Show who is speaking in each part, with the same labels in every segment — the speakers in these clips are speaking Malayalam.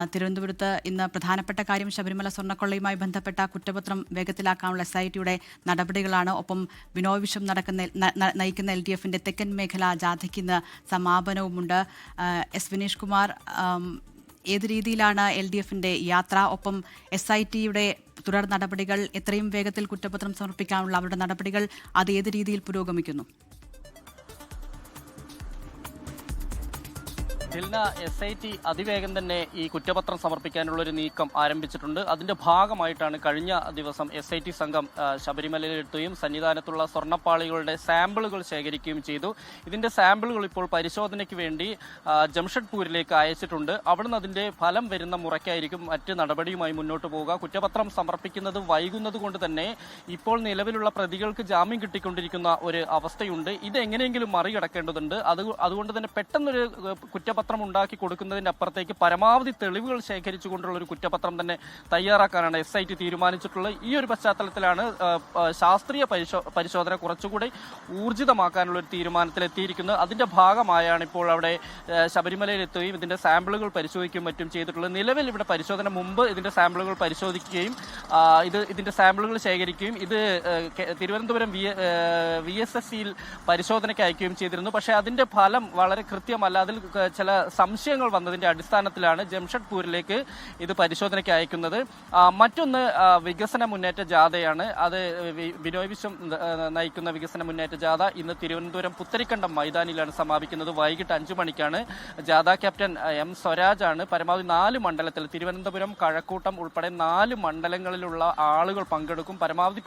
Speaker 1: തിരുവനന്തപുരത്ത് ഇന്ന് പ്രധാനപ്പെട്ട കാര്യം ശബരിമല സ്വർണ്ണക്കൊള്ളയുമായി ബന്ധപ്പെട്ട കുറ്റപത്രം വേഗത്തിലാക്കാനുള്ള SITയുടെ നടപടികളാണ്. ഒപ്പം ബിനോയ് വിശ്വം നയിക്കുന്ന LDFന്റെ തെക്കൻ മേഖലാ ജാഥയ്ക്ക് ഇന്ന് സമാപനവുമുണ്ട്. എസ് വിനീഷ് കുമാർ, ഏത് രീതിയിലാണ് LDFന്റെ യാത്ര? ഒപ്പം SITയുടെ തുടർ നടപടികൾ, എത്രയും വേഗത്തിൽ കുറ്റപത്രം സമർപ്പിക്കാനുള്ള അവരുടെ നടപടികൾ അത് ഏത് രീതിയിൽ പുരോഗമിക്കുന്നു?
Speaker 2: SIT അതിവേഗം തന്നെ ഈ കുറ്റപത്രം സമർപ്പിക്കാനുള്ള ഒരു നീക്കം ആരംഭിച്ചിട്ടുണ്ട്. അതിന്റെ ഭാഗമായിട്ടാണ് കഴിഞ്ഞ ദിവസം SIT സംഘം ശബരിമലയിലെത്തുകയും സന്നിധാനത്തുള്ള സ്വർണ്ണപ്പാളികളുടെ സാമ്പിളുകൾ ശേഖരിക്കുകയും ചെയ്തു. ഇതിന്റെ സാമ്പിളുകൾ ഇപ്പോൾ പരിശോധനയ്ക്ക് വേണ്ടി ജംഷഡ്പൂരിലേക്ക് അയച്ചിട്ടുണ്ട്. അവിടുന്ന് അതിന്റെ ഫലം വരുന്ന മുറയ്ക്കായിരിക്കും മറ്റ് നടപടിയുമായി മുന്നോട്ട് പോവുക. കുറ്റപത്രം സമർപ്പിക്കുന്നത് വൈകുന്നത് കൊണ്ട് തന്നെ ഇപ്പോൾ നിലവിലുള്ള പ്രതികൾക്ക് ജാമ്യം കിട്ടിക്കൊണ്ടിരിക്കുന്ന ഒരു അവസ്ഥയുണ്ട്. ഇത് എങ്ങനെയെങ്കിലും മറികടക്കേണ്ടതുണ്ട്. അതുകൊണ്ട് തന്നെ പെട്ടെന്നൊരു കുറ്റപത്രം ഉണ്ടാക്കി കൊടുക്കുന്നതിന്റെ അപ്പുറത്തേക്ക് പരമാവധി തെളിവുകൾ ശേഖരിച്ചുകൊണ്ടുള്ള ഒരു കുറ്റപത്രം തന്നെ തയ്യാറാക്കാനാണ് SIT തീരുമാനിച്ചിട്ടുള്ളത്. ഈ ഒരു പശ്ചാത്തലത്തിലാണ് ശാസ്ത്രീയ പരിശോധന കുറച്ചുകൂടി ഊർജിതമാക്കാനുള്ള ഒരു തീരുമാനത്തിലെത്തിയിരിക്കുന്നത്. അതിന്റെ ഭാഗമായാണ് ഇപ്പോൾ അവിടെ ശബരിമലയിൽ എത്തുകയും ഇതിന്റെ സാമ്പിളുകൾ പരിശോധിക്കുകയും മറ്റും ചെയ്തിട്ടുള്ളത്. നിലവിൽ ഇവിടെ പരിശോധന മുമ്പ് ഇതിന്റെ സാമ്പിളുകൾ പരിശോധിക്കുകയും ഇതിന്റെ സാമ്പിളുകൾ ശേഖരിക്കുകയും ഇത് തിരുവനന്തപുരം VSSCയിൽ പരിശോധനയ്ക്ക് അയക്കുകയും ചെയ്തിരുന്നു. പക്ഷേ അതിന്റെ ഫലം വളരെ കൃത്യമല്ല. അതിൽ ചില സംശയങ്ങൾ വന്നതിന്റെ അടിസ്ഥാനത്തിലാണ് ജംഷഡ്പൂരിലേക്ക് ഇത് പരിശോധനയ്ക്ക് അയക്കുന്നത്. മറ്റൊന്ന് വികസന മുന്നേറ്റ ജാഥയാണ്. അത് ബിനോയ് വിശ്വം നയിക്കുന്ന വികസന മുന്നേറ്റ ജാഥ ഇന്ന് തിരുവനന്തപുരം പുത്തരിക്കണ്ടം മൈതാനിയിലാണ് സമാപിക്കുന്നത്. വൈകിട്ട് 5 മണിക്കാണ്. ജാഥ ക്യാപ്റ്റൻ M സ്വരാജ് ആണ്. പരമാവധി 4 മണ്ഡലത്തിൽ തിരുവനന്തപുരം, കഴക്കൂട്ടം ഉൾപ്പെടെ 4 മണ്ഡലങ്ങളിലുള്ള ആളുകൾ പങ്കെടുക്കും. പരമാവധി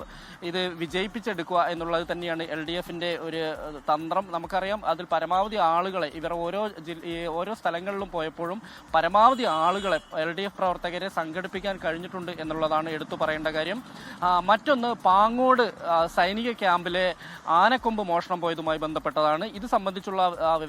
Speaker 2: ഇത് വിജയിപ്പിച്ചെടുക്കുക എന്നുള്ളത് തന്നെയാണ് LDFന്റെ ഒരു തന്ത്രം. നമുക്കറിയാം, അതിൽ പരമാവധി ആളുകളെ ഇവർ ഓരോ സ്ഥലങ്ങളിലും പോയപ്പോഴും പരമാവധി ആളുകളെ LDF പ്രവർത്തകരെ സംഘടിപ്പിക്കാൻ കഴിഞ്ഞിട്ടുണ്ട് എന്നുള്ളതാണ് എടുത്തു പറയേണ്ട കാര്യം. മറ്റൊന്ന് പാങ്ങോട് സൈനിക ക്യാമ്പിലെ ആനക്കൊമ്പ് മോഷണം പോയതുമായി ബന്ധപ്പെട്ടതാണ്. ഇത് സംബന്ധിച്ചുള്ള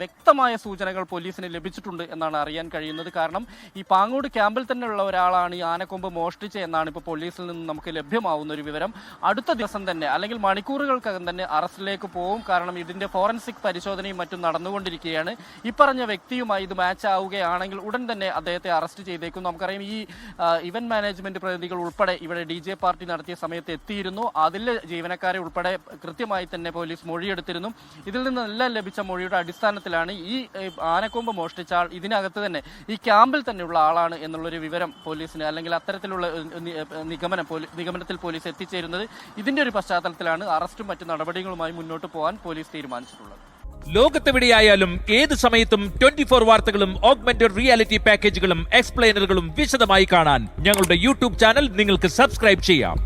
Speaker 2: വ്യക്തമായ സൂചനകൾ പോലീസിന് ലഭിച്ചിട്ടുണ്ട് എന്നാണ് അറിയാൻ കഴിയുന്നത്. കാരണം ഈ പാങ്ങോട് ക്യാമ്പിൽ തന്നെ ഉള്ള ഒരാളാണ് ഈ ആനക്കൊമ്പ് മോഷ്ടിച്ചത് എന്നാണ് ഇപ്പോൾ പോലീസിൽ നിന്ന് നമുക്ക് ലഭ്യമാവുന്ന ഒരു വിവരം. അടുത്ത ദിവസം തന്നെ അല്ലെങ്കിൽ മണിക്കൂറുകൾക്കകം തന്നെ അറസ്റ്റിലേക്ക് പോകും. കാരണം ഇതിന്റെ ഫോറൻസിക് പരിശോധനയും മറ്റും നടന്നുകൊണ്ടിരിക്കുകയാണ്. ഈ പറഞ്ഞ വ്യക്തിയുമായി ഇത് മാച്ച് ആവുകയാണെങ്കിൽ ഉടൻ തന്നെ അദ്ദേഹത്തെ അറസ്റ്റ് ചെയ്തേക്കും. നമുക്കറിയാം, ഈ ഇവന്റ് മാനേജ്മെന്റ് പ്രതിനിധികൾ ഉൾപ്പെടെ ഇവിടെ DJ പാർട്ടി നടത്തിയ സമയത്ത് എത്തിയിരുന്നു. അതിലെ ജീവനക്കാരെ ഉൾപ്പെടെ കൃത്യമായി തന്നെ പോലീസ് മൊഴിയെടുത്തിരുന്നു. ഇതിൽ നിന്നെല്ലാം ലഭിച്ച മൊഴിയുടെ അടിസ്ഥാനത്തിലാണ് ഈ ആനക്കൊമ്പ് മോഷ്ടിച്ച ആൾ ഇതിനകത്ത് തന്നെ ഈ ക്യാമ്പിൽ തന്നെയുള്ള ആളാണ് എന്നുള്ളൊരു വിവരം പോലീസിന്, അല്ലെങ്കിൽ അത്തരത്തിലുള്ള നിഗമനത്തിൽ പോലീസ് എത്തിച്ചേരുന്നത്. ഇതിന്റെ ഒരു പശ്ചാത്തലത്തിലാണ് അറസ്റ്റും മറ്റു നടപടികളുമായി മുന്നോട്ട് പോകാൻ പോലീസ് തീരുമാനിച്ചിട്ടുള്ളത്.
Speaker 3: ലോകത്തെവിടെയായാലും ഏത് സമയത്തും 24 വാർത്തകളും ഓഗ്മെന്റഡ് റിയാലിറ്റി പാക്കേജുകളും എക്സ്പ്ലെയിനറുകളും വിശദമായി കാണാൻ ഞങ്ങളുടെ YouTube ചാനൽ നിങ്ങൾക്ക് സബ്സ്ക്രൈബ് ചെയ്യാം.